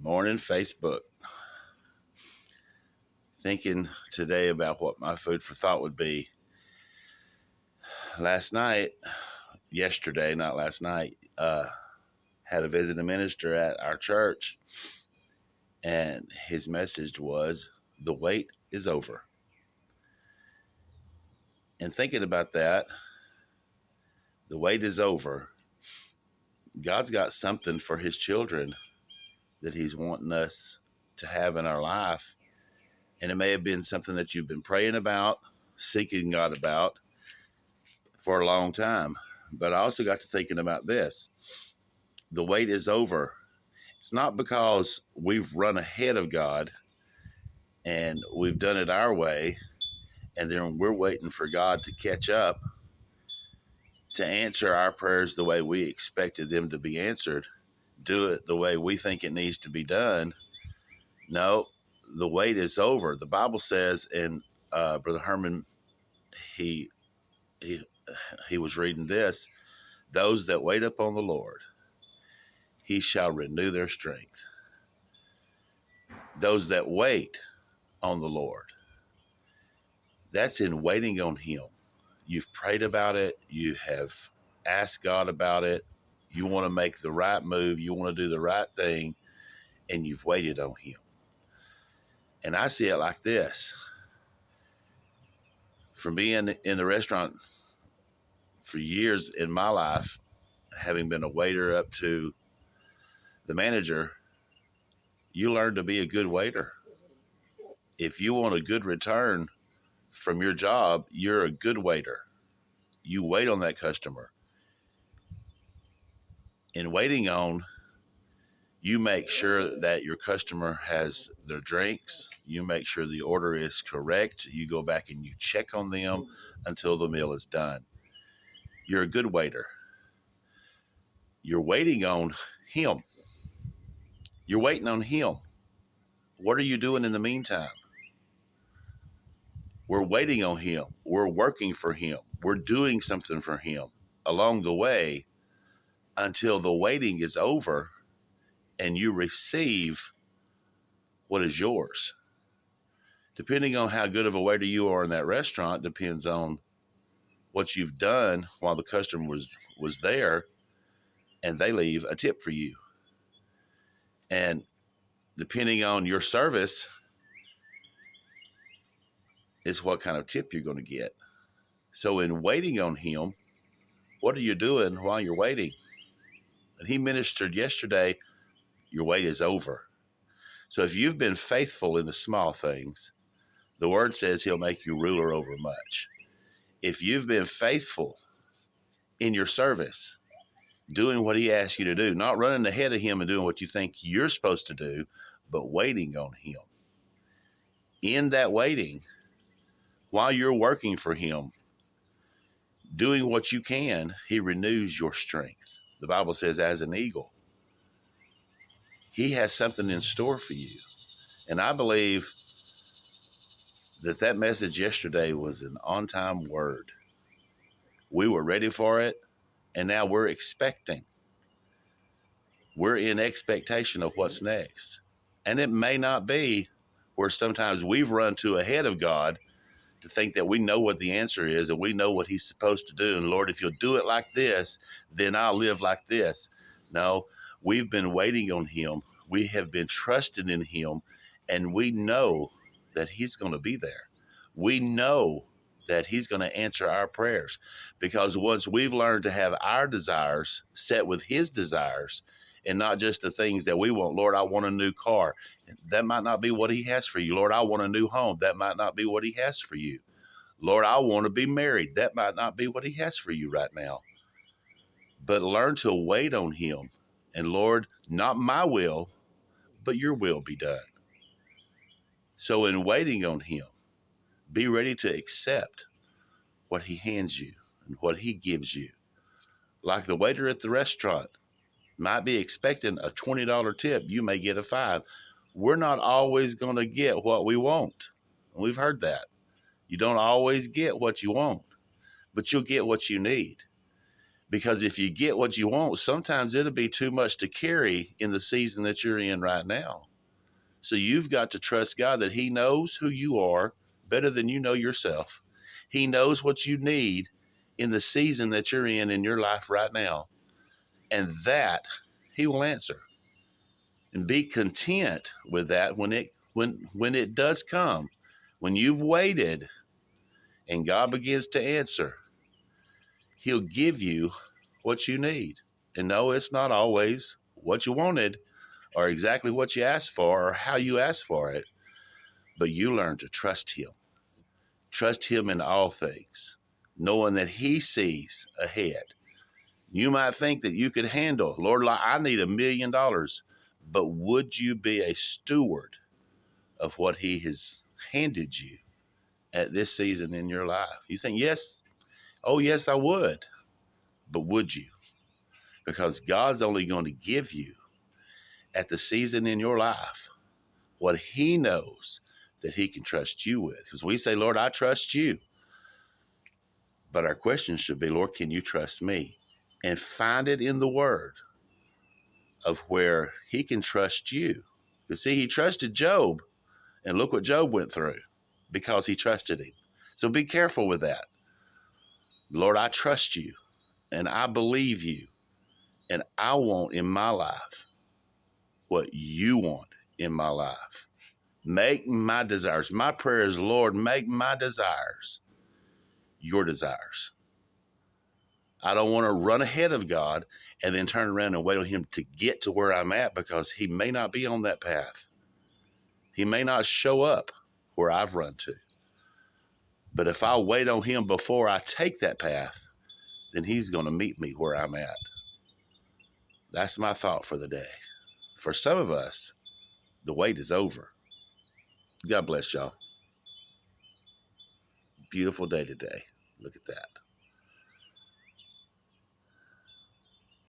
Morning, Facebook. Thinking today about what my food for thought would be. Yesterday, not last night, had a visiting minister at our church, and his message was, the wait is over. And thinking about that, the wait is over. God's got something for his children that he's wanting us to have in our life. And it may have been something that you've been praying about, seeking God about for a long time. But I also got to thinking about this. The wait is over. It's not because we've run ahead of God and we've done it our way, and then we're waiting for God to catch up to answer our prayers the way we expected them to be answered, do it the way we think it needs to be done. No, the wait is over. The Bible says, and Brother Herman, he was reading this, those that wait upon the Lord, he shall renew their strength. Those that wait on the Lord, that's in waiting on him. You've prayed about it. You have asked God about it. You want to make the right move. You want to do the right thing, and you've waited on him. And I see it like this. From being in the restaurant for years in my life, having been a waiter up to the manager, you learn to be a good waiter. If you want a good return from your job, you're a good waiter. You wait on that customer. In waiting on, you make sure that your customer has their drinks. You make sure the order is correct. You go back and you check on them until the meal is done. You're a good waiter. You're waiting on him. You're waiting on him. What are you doing in the meantime? We're waiting on him. We're working for him. We're doing something for him along the way until the waiting is over and you receive what is yours. Depending on how good of a waiter you are in that restaurant depends on what you've done while the customer was there, and they leave a tip for you. And depending on your service is what kind of tip you're going to get. So in waiting on him, what are you doing while you're waiting? And he ministered yesterday, your wait is over. So if you've been faithful in the small things, the word says he'll make you ruler over much. If you've been faithful in your service, doing what he asks you to do, not running ahead of him and doing what you think you're supposed to do, but waiting on him. In that waiting, while you're working for him, doing what you can, he renews your strength. The Bible says, as an eagle, he has something in store for you. And I believe that message yesterday was an on-time word. We were ready for it, and now we're expecting. We're in expectation of what's next. And it may not be where sometimes we've run to ahead of God to think that we know what the answer is and we know what he's supposed to do. And Lord, if you'll do it like this, then I'll live like this. No, we've been waiting on him. We have been trusting in him, and we know that he's going to be there. We know that he's going to answer our prayers, because once we've learned to have our desires set with his desires and not just the things that we want. Lord, I want a new car. That might not be what he has for you. Lord, I want a new home. That might not be what he has for you. Lord, I want to be married. That might not be what he has for you right now. But learn to wait on him. And Lord, not my will, but your will be done. So in waiting on him, be ready to accept what he hands you and what he gives you. Like the waiter at the restaurant might be expecting a $20 tip. You may get a $5. We're not always going to get what we want. We've heard that. You don't always get what you want, but you'll get what you need. Because if you get what you want, sometimes it'll be too much to carry in the season that you're in right now. So you've got to trust God that He knows who you are better than you know yourself. He knows what you need in the season that you're in your life right now. And that He will answer. And be content with that when it does come. When you've waited and God begins to answer, He'll give you what you need. And no, it's not always what you wanted or exactly what you asked for or how you asked for it, but you learn to trust Him. Trust Him in all things, knowing that He sees ahead. You might think that you could handle, Lord, I need $1 million, but would you be a steward of what He has handed you at this season in your life? You think, yes, oh, yes, I would, but would you? Because God's only going to give you at the season in your life what He knows that He can trust you with. Because we say, Lord, I trust you. But our question should be, Lord, can you trust me? And find it in the Word of where He can trust you. You see, He trusted Job, and look what Job went through because he trusted Him. So be careful with that. Lord, I trust you, and I believe you, and I want in my life what you want in my life. Make my desires. My prayer is, Lord, make my desires your desires. I don't want to run ahead of God and then turn around and wait on Him to get to where I'm at, because He may not be on that path. He may not show up where I've run to. But if I wait on Him before I take that path, then He's going to meet me where I'm at. That's my thought for the day. For some of us, the wait is over. God bless y'all. Beautiful day today. Look at that.